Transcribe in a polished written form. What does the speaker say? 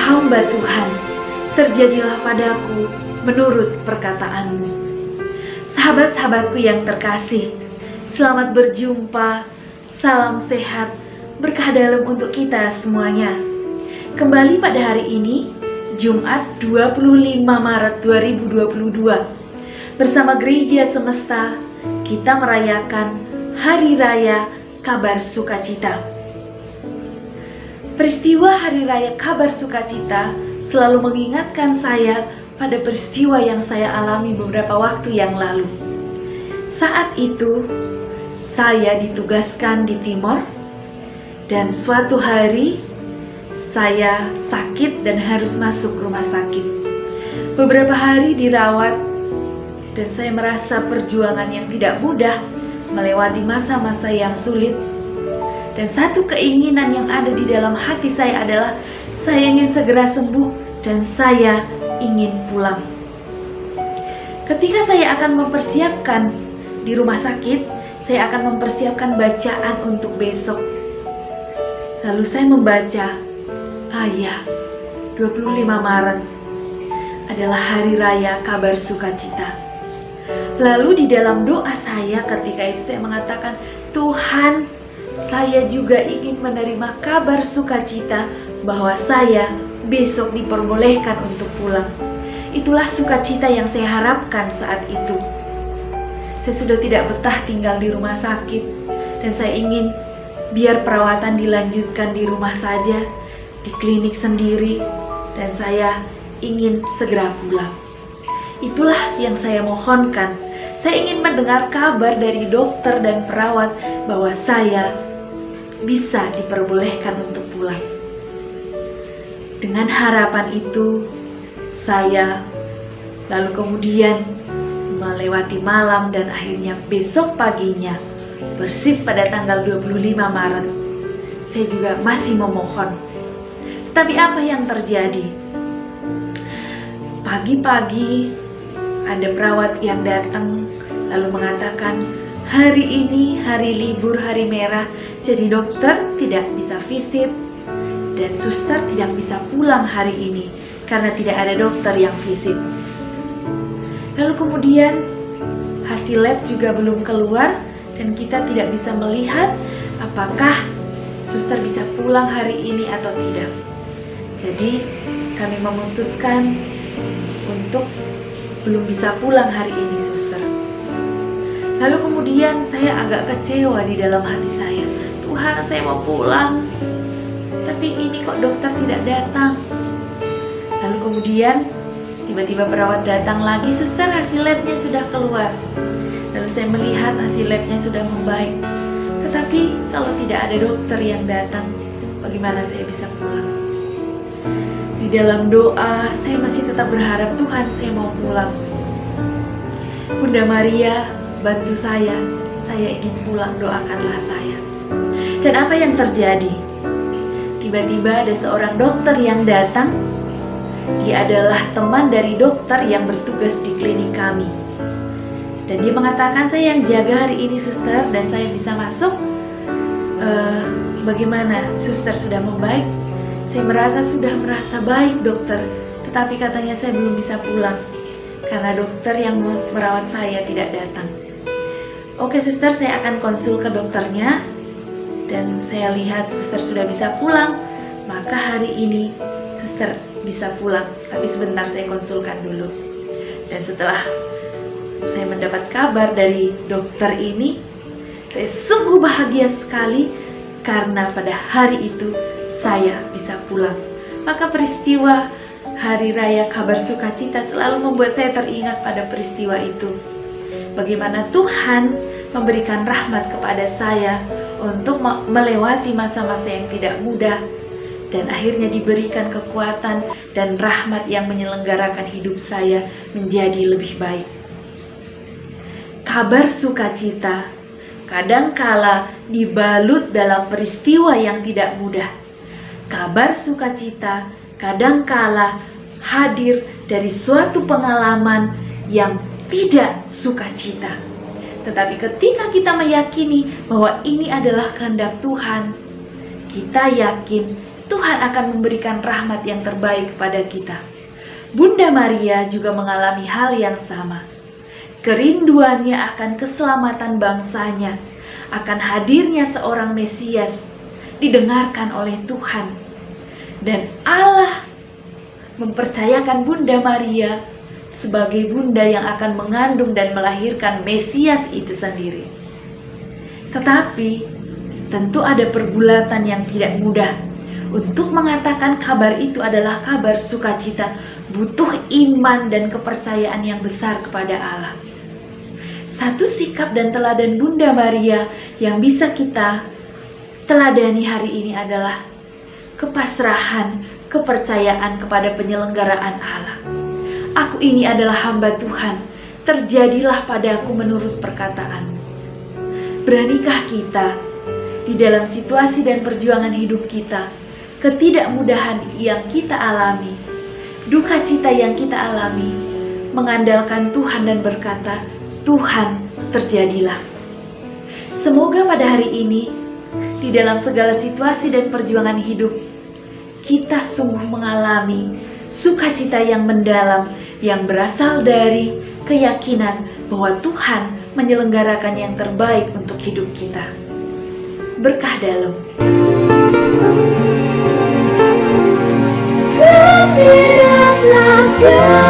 hamba Tuhan, terjadilah padaku menurut perkataanmu. Sahabat-sahabatku yang terkasih, selamat berjumpa, salam sehat, berkah dalam untuk kita semuanya. Kembali pada hari ini, Jumat 25 Maret 2022, bersama Gereja Semesta, kita merayakan Hari Raya Kabar Sukacita. Peristiwa Hari Raya Kabar Sukacita selalu mengingatkan saya pada peristiwa yang saya alami beberapa waktu yang lalu. Saat itu, saya ditugaskan di Timor, dan suatu hari saya sakit dan harus masuk rumah sakit. Beberapa hari dirawat, dan saya merasa perjuangan yang tidak mudah melewati masa-masa yang sulit. Dan satu keinginan yang ada di dalam hati saya adalah saya ingin segera sembuh dan saya ingin pulang. Ketika saya akan mempersiapkan di rumah sakit, saya akan mempersiapkan bacaan untuk besok. Lalu saya membaca, ya, 25 Maret adalah Hari Raya Kabar Sukacita. Lalu di dalam doa saya ketika itu saya mengatakan, Tuhan, saya juga ingin menerima kabar sukacita bahwa saya besok diperbolehkan untuk pulang. Itulah sukacita yang saya harapkan saat itu. Saya sudah tidak betah tinggal di rumah sakit, dan saya ingin biar perawatan dilanjutkan di rumah saja, di klinik sendiri, dan saya ingin segera pulang. Itulah yang saya mohonkan. Saya ingin mendengar kabar dari dokter dan perawat bahwa saya bisa diperbolehkan untuk pulang. Dengan harapan itu, saya lalu kemudian melewati malam dan akhirnya besok paginya, persis pada tanggal 25 Maret, saya juga masih memohon. Tetapi apa yang terjadi? Pagi-pagi ada perawat yang datang lalu mengatakan, hari ini hari libur, hari merah, jadi dokter tidak bisa visit dan suster tidak bisa pulang hari ini karena tidak ada dokter yang visit. Lalu kemudian hasil lab juga belum keluar dan kita tidak bisa melihat apakah suster bisa pulang hari ini atau tidak. Jadi kami memutuskan untuk belum bisa pulang hari ini, suster. Lalu kemudian saya agak kecewa di dalam hati saya. Tuhan, saya mau pulang, tapi ini kok dokter tidak datang. Lalu kemudian tiba-tiba perawat datang lagi, suster, hasil labnya sudah keluar. Lalu saya melihat hasil labnya sudah membaik. Tetapi kalau tidak ada dokter yang datang, bagaimana saya bisa pulang? Di dalam doa saya masih tetap berharap, Tuhan, saya mau pulang. Bunda Maria, bantu saya ingin pulang, doakanlah saya. Dan apa yang terjadi? Tiba-tiba ada seorang dokter yang datang. Dia adalah teman dari dokter yang bertugas di klinik kami. Dan dia mengatakan, saya yang jaga hari ini, suster, dan saya bisa masuk. Bagaimana? Suster sudah membaik? Saya sudah merasa baik, dokter. Tetapi katanya saya belum bisa pulang karena dokter yang merawat saya tidak datang. Oke, suster, saya akan konsul ke dokternya. Dan saya lihat suster sudah bisa pulang. Maka hari ini suster bisa pulang. Tapi sebentar saya konsulkan dulu. Dan setelah saya mendapat kabar dari dokter ini, saya sungguh bahagia sekali karena pada hari itu saya bisa pulang. Maka peristiwa Hari Raya Kabar Sukacita selalu membuat saya teringat pada peristiwa itu. Bagaimana Tuhan memberikan rahmat kepada saya untuk melewati masa-masa yang tidak mudah, dan akhirnya diberikan kekuatan dan rahmat yang menyelenggarakan hidup saya menjadi lebih baik. Kabar sukacita kadangkala dibalut dalam peristiwa yang tidak mudah. Kabar sukacita kadangkala hadir dari suatu pengalaman yang tidak sukacita. Tetapi ketika kita meyakini bahwa ini adalah kehendak Tuhan, kita yakin Tuhan akan memberikan rahmat yang terbaik kepada kita. Bunda Maria juga mengalami hal yang sama. Kerinduannya akan keselamatan bangsanya, akan hadirnya seorang Mesias, didengarkan oleh Tuhan. Dan Allah mempercayakan Bunda Maria sebagai bunda yang akan mengandung dan melahirkan Mesias itu sendiri. Tetapi tentu ada pergulatan yang tidak mudah. Untuk mengatakan kabar itu adalah kabar sukacita, butuh iman dan kepercayaan yang besar kepada Allah. Satu sikap dan teladan Bunda Maria yang bisa kita teladani hari ini adalah kepasrahan, kepercayaan kepada penyelenggaraan Allah. Aku ini adalah hamba Tuhan, terjadilah padaku menurut perkataan-Mu. Beranikah kita di dalam situasi dan perjuangan hidup kita, ketidakmudahan yang kita alami, duka cita yang kita alami, mengandalkan Tuhan dan berkata, Tuhan, terjadilah. Semoga pada hari ini, di dalam segala situasi dan perjuangan hidup, kita sungguh mengalami sukacita yang mendalam yang berasal dari keyakinan bahwa Tuhan menyelenggarakan yang terbaik untuk hidup kita. Berkah dalam. Kau tidak sadar.